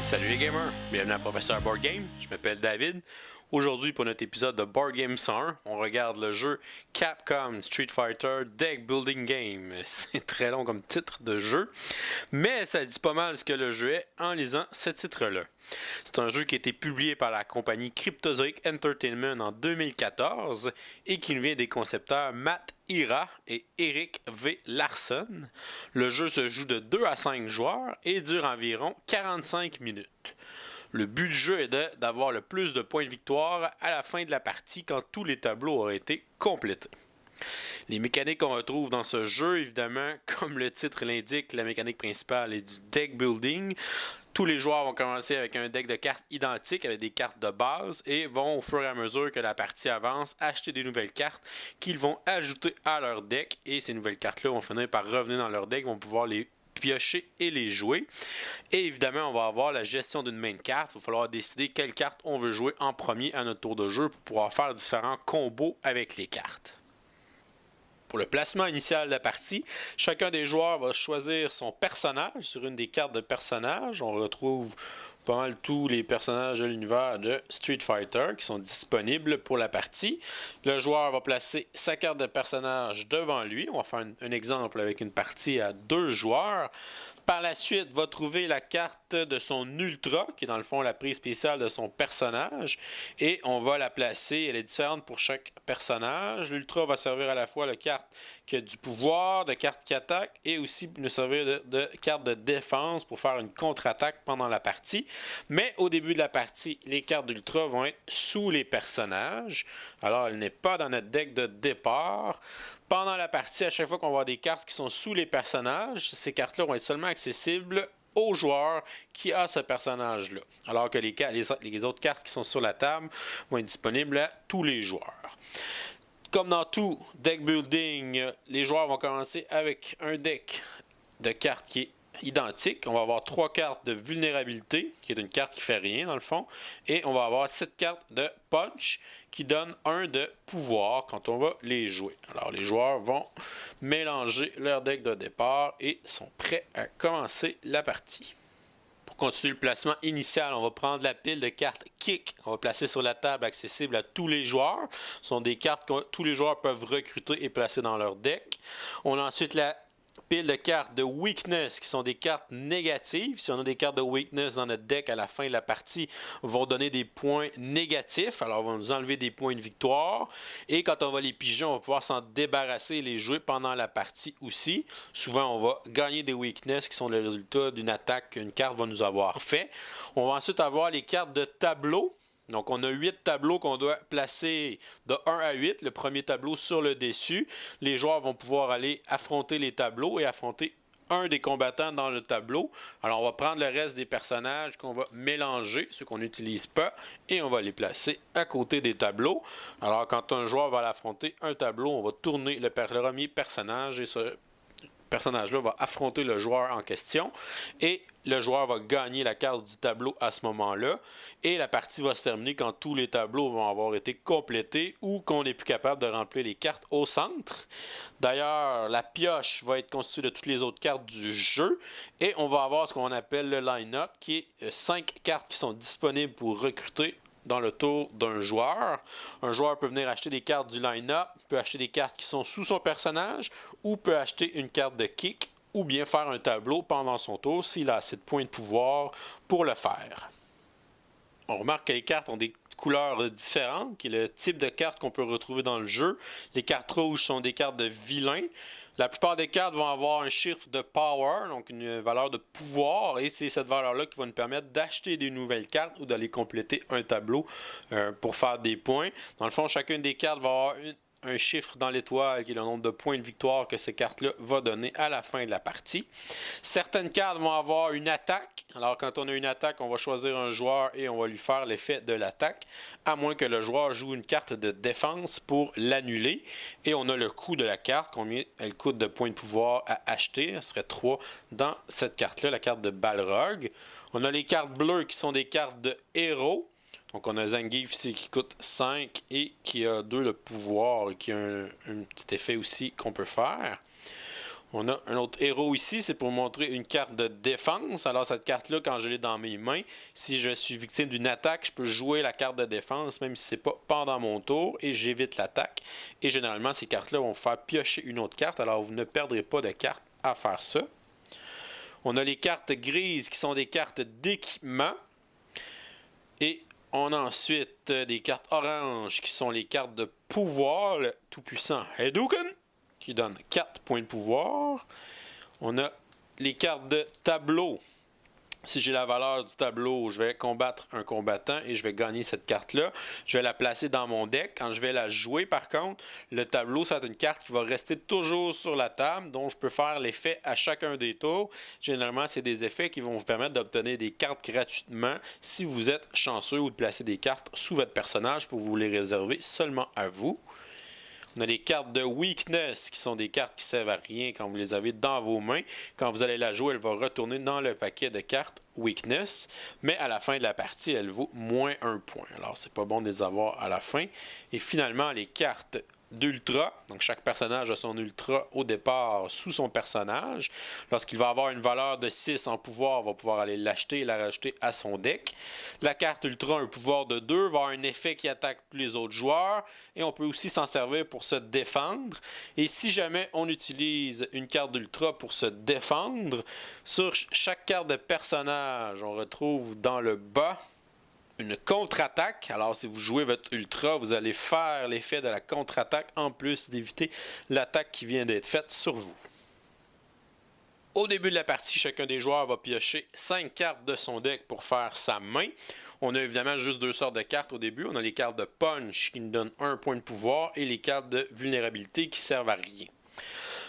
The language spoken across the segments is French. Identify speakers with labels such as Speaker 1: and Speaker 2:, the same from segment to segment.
Speaker 1: Salut les gamers, bienvenue à Professeur Board Game, je m'appelle David. Aujourd'hui pour notre épisode de Board Game 101, on regarde le jeu Capcom Street Fighter Deck Building Game. C'est très long comme titre de jeu, mais ça dit pas mal ce que le jeu est en lisant ce titre-là. C'est un jeu qui a été publié par la compagnie Cryptozoic Entertainment en 2014 et qui nous vient des concepteurs Matt Ira et Eric V. Larson. Le jeu se joue de 2 à 5 joueurs et dure environ 45 minutes. Le but du jeu est d'avoir le plus de points de victoire à la fin de la partie quand tous les tableaux auraient été complétés. Les mécaniques qu'on retrouve dans ce jeu, évidemment, comme le titre l'indique, la mécanique principale est du deck building. Tous les joueurs vont commencer avec un deck de cartes identiques avec des cartes de base et vont, au fur et à mesure que la partie avance, acheter des nouvelles cartes qu'ils vont ajouter à leur deck. Et ces nouvelles cartes-là vont finir par revenir dans leur deck, vont pouvoir les piocher et les jouer. Et évidemment, on va avoir la gestion d'une main carte. Il va falloir décider quelle carte on veut jouer en premier à notre tour de jeu pour pouvoir faire différents combos avec les cartes. Pour le placement initial de la partie, chacun des joueurs va choisir son personnage sur une des cartes de personnage. On retrouve pas mal tous les personnages de l'univers de Street Fighter qui sont disponibles pour la partie. Le joueur va placer sa carte de personnage devant lui. On va faire un exemple avec une partie à 2 joueurs. Par la suite, va trouver la carte de son Ultra, qui est dans le fond la prise spéciale de son personnage, et on va la placer. Elle est différente pour chaque personnage. L'Ultra va servir à la fois de carte qui a du pouvoir, de carte qui attaque, et aussi nous servir de carte de défense pour faire une contre-attaque pendant la partie. Mais au début de la partie, les cartes d'Ultra vont être sous les personnages. Alors, elle n'est pas dans notre deck de départ. Pendant la partie, à chaque fois qu'on va avoir des cartes qui sont sous les personnages, ces cartes-là vont être seulement accessibles au joueur qui a ce personnage-là. Alors que les autres cartes qui sont sur la table vont être disponibles à tous les joueurs. Comme dans tout deck building, les joueurs vont commencer avec un deck de cartes qui est identique. On va avoir 3 cartes de vulnérabilité, qui est une carte qui fait rien dans le fond, et on va avoir 7 cartes de punch qui donnent 1 de pouvoir quand on va les jouer. Alors les joueurs vont mélanger leur deck de départ et sont prêts à commencer la partie. Pour continuer le placement initial, on va prendre la pile de cartes Kick. On va placer sur la table accessible à tous les joueurs. Ce sont des cartes que tous les joueurs peuvent recruter et placer dans leur deck. On a ensuite la pile de cartes de Weakness qui sont des cartes négatives. Si on a des cartes de Weakness dans notre deck à la fin de la partie, vont donner des points négatifs. Alors, on va nous enlever des points de victoire. Et quand on va les piger, on va pouvoir s'en débarrasser et les jouer pendant la partie aussi. Souvent, on va gagner des Weakness qui sont le résultat d'une attaque qu'une carte va nous avoir fait. On va ensuite avoir les cartes de tableau. Donc, on a 8 tableaux qu'on doit placer de 1 à 8. Le premier tableau sur le dessus. Les joueurs vont pouvoir aller affronter les tableaux et affronter un des combattants dans le tableau. Alors, on va prendre le reste des personnages qu'on va mélanger, ceux qu'on n'utilise pas, et on va les placer à côté des tableaux. Alors, quand un joueur va affronter un tableau, on va tourner le premier personnage et ce personnage-là va affronter le joueur en question et le joueur va gagner la carte du tableau à ce moment-là et la partie va se terminer quand tous les tableaux vont avoir été complétés ou qu'on n'est plus capable de remplir les cartes au centre. D'ailleurs, la pioche va être constituée de toutes les autres cartes du jeu et on va avoir ce qu'on appelle le line-up qui est 5 cartes qui sont disponibles pour recruter dans le tour d'un joueur. Un joueur peut venir acheter des cartes du line-up, peut acheter des cartes qui sont sous son personnage ou peut acheter une carte de kick ou bien faire un tableau pendant son tour s'il a assez de points de pouvoir pour le faire. On remarque que les cartes ont des couleurs différentes, qui est le type de carte qu'on peut retrouver dans le jeu. Les cartes rouges sont des cartes de vilain. La plupart des cartes vont avoir un chiffre de power, donc une valeur de pouvoir, et c'est cette valeur-là qui va nous permettre d'acheter des nouvelles cartes ou d'aller compléter un tableau pour faire des points. Dans le fond, chacune des cartes va avoir un chiffre dans l'étoile qui est le nombre de points de victoire que ces cartes-là vont donner à la fin de la partie. Certaines cartes vont avoir une attaque. Alors, quand on a une attaque, on va choisir un joueur et on va lui faire l'effet de l'attaque, à moins que le joueur joue une carte de défense pour l'annuler. Et on a le coût de la carte, combien elle coûte de points de pouvoir à acheter. Ce serait 3 dans cette carte-là, la carte de Balrog. On a les cartes bleues qui sont des cartes de héros. Donc, on a Zangief ici qui coûte 5 et qui a 2 de pouvoir et qui a un petit effet aussi qu'on peut faire. On a un autre héros ici, c'est pour montrer une carte de défense. Alors cette carte-là, quand je l'ai dans mes mains, si je suis victime d'une attaque, je peux jouer la carte de défense, même si c'est pas pendant mon tour, et j'évite l'attaque. Et généralement, ces cartes-là vont faire piocher une autre carte, alors vous ne perdrez pas de carte à faire ça. On a les cartes grises qui sont des cartes d'équipement. Et on a ensuite des cartes oranges qui sont les cartes de pouvoir, le tout-puissant Hadouken, qui donne 4 points de pouvoir. On a les cartes de tableau. Si j'ai la valeur du tableau, je vais combattre un combattant et je vais gagner cette carte-là. Je vais la placer dans mon deck. Quand je vais la jouer, par contre, le tableau, ça va être une carte qui va rester toujours sur la table, dont je peux faire l'effet à chacun des tours. Généralement, c'est des effets qui vont vous permettre d'obtenir des cartes gratuitement si vous êtes chanceux ou de placer des cartes sous votre personnage pour vous les réserver seulement à vous. On a les cartes de Weakness, qui sont des cartes qui ne servent à rien quand vous les avez dans vos mains. Quand vous allez la jouer, elle va retourner dans le paquet de cartes Weakness. Mais à la fin de la partie, elle vaut moins 1 point. Alors, c'est pas bon de les avoir à la fin. Et finalement, les cartes d'ultra. Donc, chaque personnage a son ultra au départ sous son personnage. Lorsqu'il va avoir une valeur de 6 en pouvoir, on va pouvoir aller l'acheter et la rajouter à son deck. La carte ultra a un pouvoir de 2, va avoir un effet qui attaque tous les autres joueurs. Et on peut aussi s'en servir pour se défendre. Et si jamais on utilise une carte d'ultra pour se défendre, sur chaque carte de personnage, on retrouve dans le bas une contre-attaque. Alors, si vous jouez votre ultra, vous allez faire l'effet de la contre-attaque en plus d'éviter l'attaque qui vient d'être faite sur vous. Au début de la partie, chacun des joueurs va piocher 5 cartes de son deck pour faire sa main. On a évidemment juste 2 sortes de cartes au début. On a les cartes de punch qui nous donnent 1 point de pouvoir et les cartes de vulnérabilité qui servent à rien.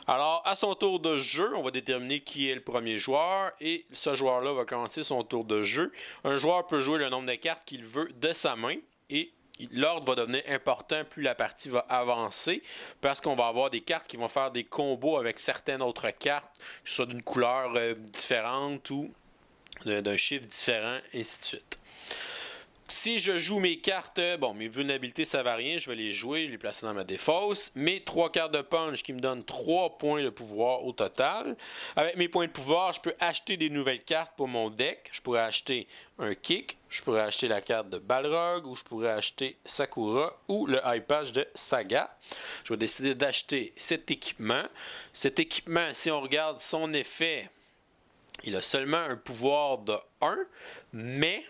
Speaker 1: Alors, à son tour de jeu, on va déterminer qui est le premier joueur et ce joueur-là va commencer son tour de jeu. Un joueur peut jouer le nombre de cartes qu'il veut de sa main et l'ordre va devenir important plus la partie va avancer parce qu'on va avoir des cartes qui vont faire des combos avec certaines autres cartes, que ce soit d'une couleur différente ou d'un chiffre différent, et ainsi de suite. Si je joue mes cartes, bon, mes vulnérabilités, ça ne va rien, je vais les jouer, je les placer dans ma défausse. Mes 3 cartes de punch qui me donnent 3 points de pouvoir au total. Avec mes points de pouvoir, je peux acheter des nouvelles cartes pour mon deck. Je pourrais acheter un kick, je pourrais acheter la carte de Balrog, ou je pourrais acheter Sakura, ou le high patch de Saga. Je vais décider d'acheter cet équipement. Cet équipement, si on regarde son effet, il a seulement un pouvoir de 1, mais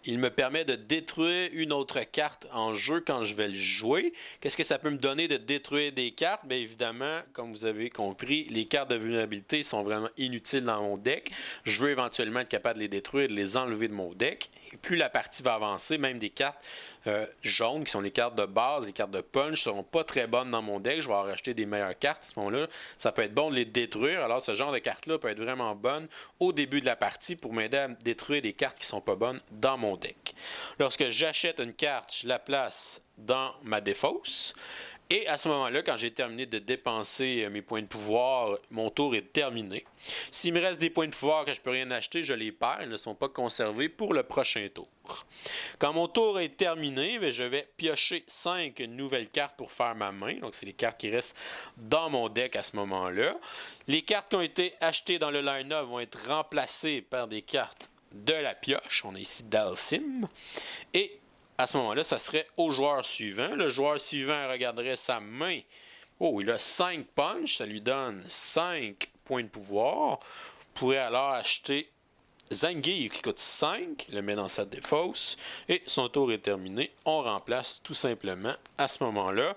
Speaker 1: il me permet de détruire une autre carte en jeu quand je vais le jouer. Qu'est-ce que ça peut me donner de détruire des cartes? Bien évidemment, comme vous avez compris, les cartes de vulnérabilité sont vraiment inutiles dans mon deck. Je veux éventuellement être capable de les détruire, de les enlever de mon deck. Et plus la partie va avancer, même des cartes jaunes, qui sont les cartes de base, les cartes de punch, ne seront pas très bonnes dans mon deck. Je vais en racheter des meilleures cartes. À ce moment-là, ça peut être bon de les détruire. Alors, ce genre de carte-là peut être vraiment bonne au début de la partie pour m'aider à détruire des cartes qui ne sont pas bonnes dans mon deck. Lorsque j'achète une carte, je la place dans ma défausse. Et à ce moment-là, quand j'ai terminé de dépenser mes points de pouvoir, mon tour est terminé. S'il me reste des points de pouvoir que je ne peux rien acheter, je les perds. Ils ne sont pas conservés pour le prochain tour. Quand mon tour est terminé, je vais piocher 5 nouvelles cartes pour faire ma main. Donc, c'est les cartes qui restent dans mon deck à ce moment-là. Les cartes qui ont été achetées dans le line-up vont être remplacées par des cartes de la pioche. On a ici Dalsim. Et à ce moment-là, ça serait au joueur suivant. Le joueur suivant regarderait sa main. Oh, il a 5 punch. Ça lui donne 5 points de pouvoir. On pourrait alors acheter Zangief qui coûte 5. Il le met dans sa défausse. Et son tour est terminé. On remplace tout simplement à ce moment-là.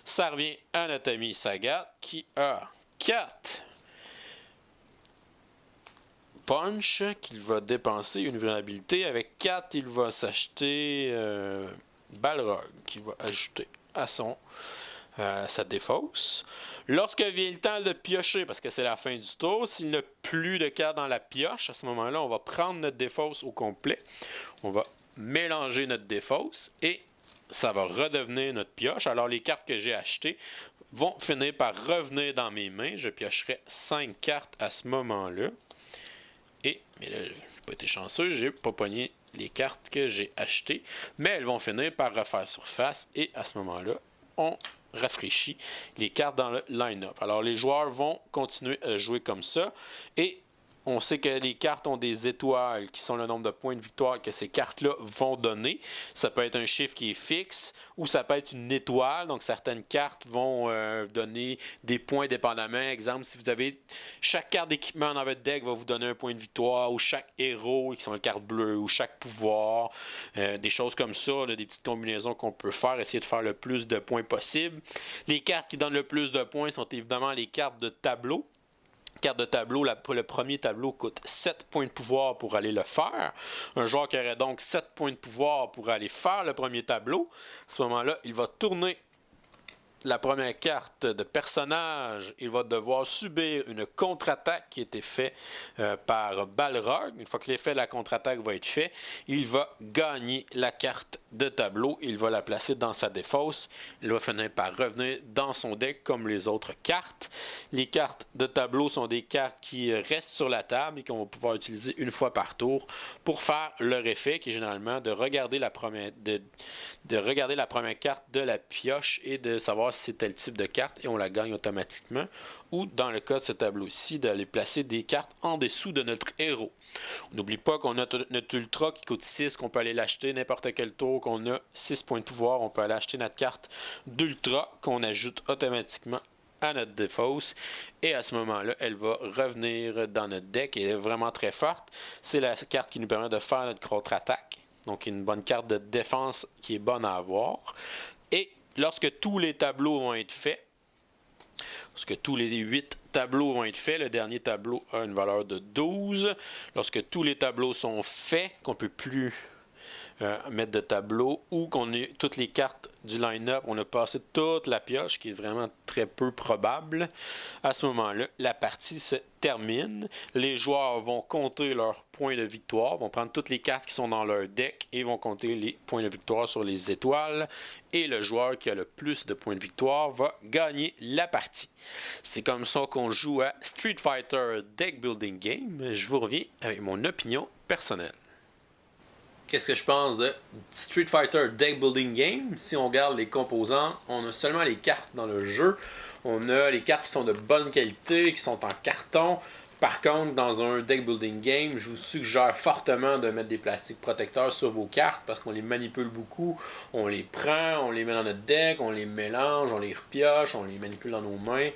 Speaker 1: Ça revient à notre ami Saga qui a 4 punch qu'il va dépenser une vulnérabilité. Avec 4, il va s'acheter Balrog qu'il va ajouter à sa défausse. Lorsque vient le temps de piocher, parce que c'est la fin du tour, s'il n'a plus de cartes dans la pioche, à ce moment-là, on va prendre notre défausse au complet. On va mélanger notre défausse et ça va redevenir notre pioche. Alors, les cartes que j'ai achetées vont finir par revenir dans mes mains. Je piocherai 5 cartes à ce moment-là. Mais là, je n'ai pas été chanceux, j'ai pas pogné les cartes que j'ai achetées, mais elles vont finir par refaire surface et à ce moment-là, on rafraîchi les cartes dans le line-up. Alors les joueurs vont continuer à jouer comme ça et on sait que les cartes ont des étoiles qui sont le nombre de points de victoire que ces cartes-là vont donner. Ça peut être un chiffre qui est fixe ou ça peut être une étoile. Donc certaines cartes vont donner des points dépendamment. Exemple, si vous avez chaque carte d'équipement dans votre deck va vous donner un point de victoire, ou chaque héros qui sont les cartes bleues, ou chaque pouvoir, des choses comme ça, là, des petites combinaisons qu'on peut faire, essayer de faire le plus de points possible. Les cartes qui donnent le plus de points sont évidemment les cartes de tableau. Carte de tableau, le premier tableau coûte 7 points de pouvoir pour aller le faire. Un joueur qui aurait donc 7 points de pouvoir pour aller faire le premier tableau, à ce moment-là, il va tourner la première carte de personnage. Il va devoir subir une contre-attaque qui a été faite par Balrog. Une fois que l'effet de la contre-attaque va être fait, il va gagner la carte de tableau. Il va la placer dans sa défausse. Il va finir par revenir dans son deck comme les autres cartes. Les cartes de tableau sont des cartes qui restent sur la table et qu'on va pouvoir utiliser une fois par tour pour faire leur effet, qui est généralement de regarder la première, de regarder la première carte de la pioche et de savoir si c'est tel type de carte et on la gagne automatiquement. Ou dans le cas de ce tableau-ci, d'aller placer des cartes en dessous de notre héros. On n'oublie pas qu'on a notre ultra qui coûte 6, qu'on peut aller l'acheter n'importe quel tour, qu'on a 6 points de pouvoir, on peut aller acheter notre carte d'ultra qu'on ajoute automatiquement à notre défausse. Et à ce moment-là, elle va revenir dans notre deck et elle est vraiment très forte. C'est la carte qui nous permet de faire notre contre-attaque. Donc une bonne carte de défense qui est bonne à avoir. Et lorsque tous les tableaux vont être faits, lorsque tous les 8 tableaux vont être faits, le dernier tableau a une valeur de 12. Lorsque tous les tableaux sont faits, qu'on ne peut plus mettre de tableau, ou qu'on ait toutes les cartes du line-up, on a passé toute la pioche, qui est vraiment très peu probable. À ce moment-là, la partie se termine. Les joueurs vont compter leurs points de victoire, vont prendre toutes les cartes qui sont dans leur deck et vont compter les points de victoire sur les étoiles. Et le joueur qui a le plus de points de victoire va gagner la partie. C'est comme ça qu'on joue à Street Fighter Deck Building Game. Je vous reviens avec mon opinion personnelle. Qu'est-ce que je pense de Street Fighter Deck Building Game? Si on regarde les composants, on a seulement les cartes dans le jeu. On a les cartes qui sont de bonne qualité, qui sont en carton. Par contre, dans un deck building game, je vous suggère fortement de mettre des plastiques protecteurs sur vos cartes parce qu'on les manipule beaucoup. On les prend, on les met dans notre deck, on les mélange, on les repioche, on les manipule dans nos mains.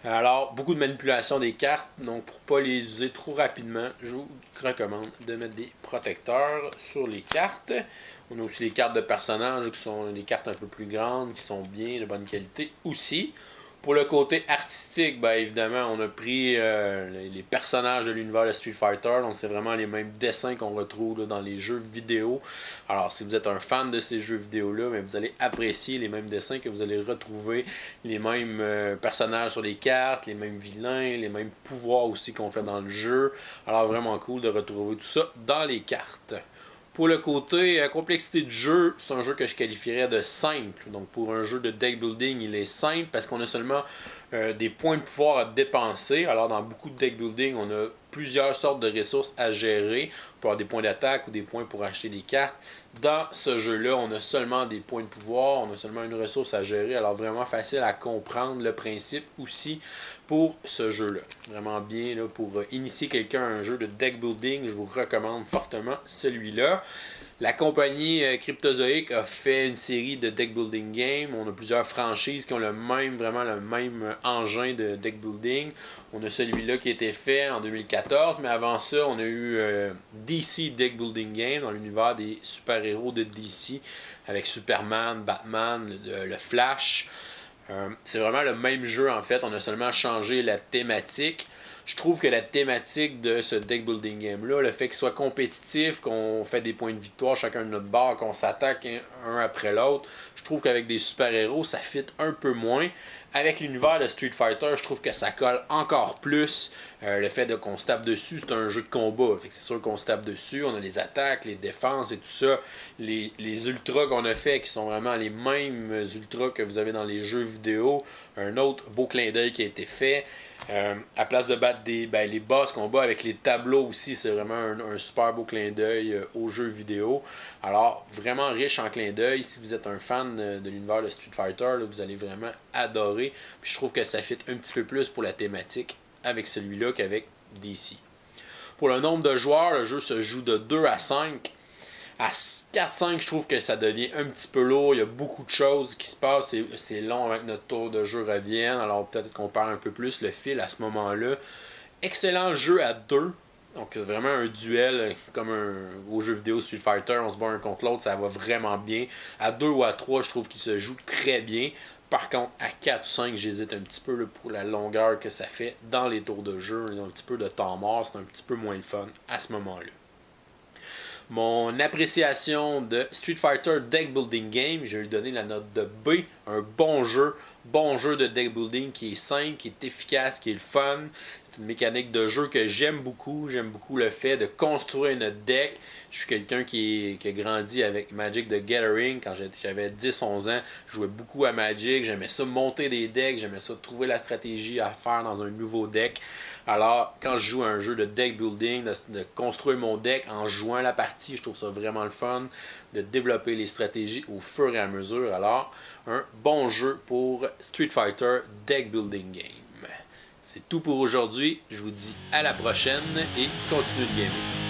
Speaker 1: Alors, beaucoup de manipulation des cartes, donc pour ne pas les user trop rapidement, je vous recommande de mettre des protecteurs sur les cartes. On a aussi les cartes de personnages qui sont des cartes un peu plus grandes, qui sont bien de bonne qualité aussi. Pour le côté artistique, ben évidemment, on a pris les personnages de l'univers de Street Fighter, donc c'est vraiment les mêmes dessins qu'on retrouve là, dans les jeux vidéo. Alors, si vous êtes un fan de ces jeux vidéo-là, ben, vous allez apprécier les mêmes dessins que vous allez retrouver, les mêmes personnages sur les cartes, les mêmes vilains, les mêmes pouvoirs aussi qu'on fait dans le jeu. Alors, vraiment cool de retrouver tout ça dans les cartes. Pour le côté complexité de jeu, c'est un jeu que je qualifierais de simple. Donc pour un jeu de deck building, il est simple parce qu'on a seulement des points de pouvoir à dépenser. Alors dans beaucoup de deck building, on a plusieurs sortes de ressources à gérer pour avoir des points d'attaque ou des points pour acheter des cartes. Dans ce jeu-là, on a seulement des points de pouvoir, on a seulement une ressource à gérer. Alors vraiment facile à comprendre le principe aussi pour ce jeu-là. Vraiment bien là, pour initier quelqu'un à un jeu de deck building, je vous recommande fortement celui-là. La compagnie Cryptozoic a fait une série de deck building games. On a plusieurs franchises qui ont vraiment le même engin de deck building. On a celui-là qui a été fait en 2014, mais avant ça, on a eu DC Deck Building Game dans l'univers des super-héros de DC avec Superman, Batman, le Flash. C'est vraiment le même jeu en fait, on a seulement changé la thématique. Je trouve que la thématique de ce deck building game-là, le fait qu'il soit compétitif, qu'on fait des points de victoire chacun de notre bord, qu'on s'attaque un après l'autre, je trouve qu'avec des super-héros, ça fit un peu moins. avec l'univers de Street Fighter, je trouve que ça colle encore plus. Le fait qu'on se tape dessus, c'est un jeu de combat. Fait que c'est sûr qu'on se tape dessus. On a les attaques, les défenses et tout ça. Les ultras qu'on a fait, qui sont vraiment les mêmes ultras que vous avez dans les jeux vidéo. Un autre beau clin d'œil qui a été fait. À place de battre les boss qu'on bat avec les tableaux aussi, c'est vraiment un super beau clin d'œil aux jeux vidéo. Alors, vraiment riche en clin d'œil. Si vous êtes un fan de l'univers de Street Fighter, là, vous allez vraiment adorer. Puis je trouve que ça fit un petit peu plus pour la thématique avec celui-là qu'avec DC. Pour le nombre de joueurs, le jeu se joue de 2 à 5. À 4-5, je trouve que ça devient un petit peu lourd. Il y a beaucoup de choses qui se passent. C'est long avec notre tour de jeu revienne. Alors peut-être qu'on perd un peu plus le fil à ce moment-là. Excellent jeu à 2. Donc vraiment un duel comme au jeu vidéo Street Fighter. On se bat un contre l'autre. Ça va vraiment bien. À 2 ou à 3, je trouve qu'il se joue très bien. Par contre, à 4 ou 5, j'hésite un petit peu pour la longueur que ça fait dans les tours de jeu. Il y a un petit peu de temps mort. C'est un petit peu moins le fun à ce moment-là. Mon appréciation de Street Fighter Deck Building Game, je vais lui donner la note de B. Un bon jeu de deck building qui est simple, qui est efficace, qui est le fun. C'est une mécanique de jeu que j'aime beaucoup. J'aime beaucoup le fait de construire notre deck. Je suis quelqu'un qui a grandi avec Magic the Gathering. Quand j'avais 10-11 ans, je jouais beaucoup à Magic. J'aimais ça monter des decks. J'aimais ça trouver la stratégie à faire dans un nouveau deck. Alors, quand je joue à un jeu de deck building, de construire mon deck en jouant la partie, je trouve ça vraiment le fun de développer les stratégies au fur et à mesure. Alors, un bon jeu pour Street Fighter Deck Building Game. C'est tout pour aujourd'hui. Je vous dis à la prochaine et continuez de gamer.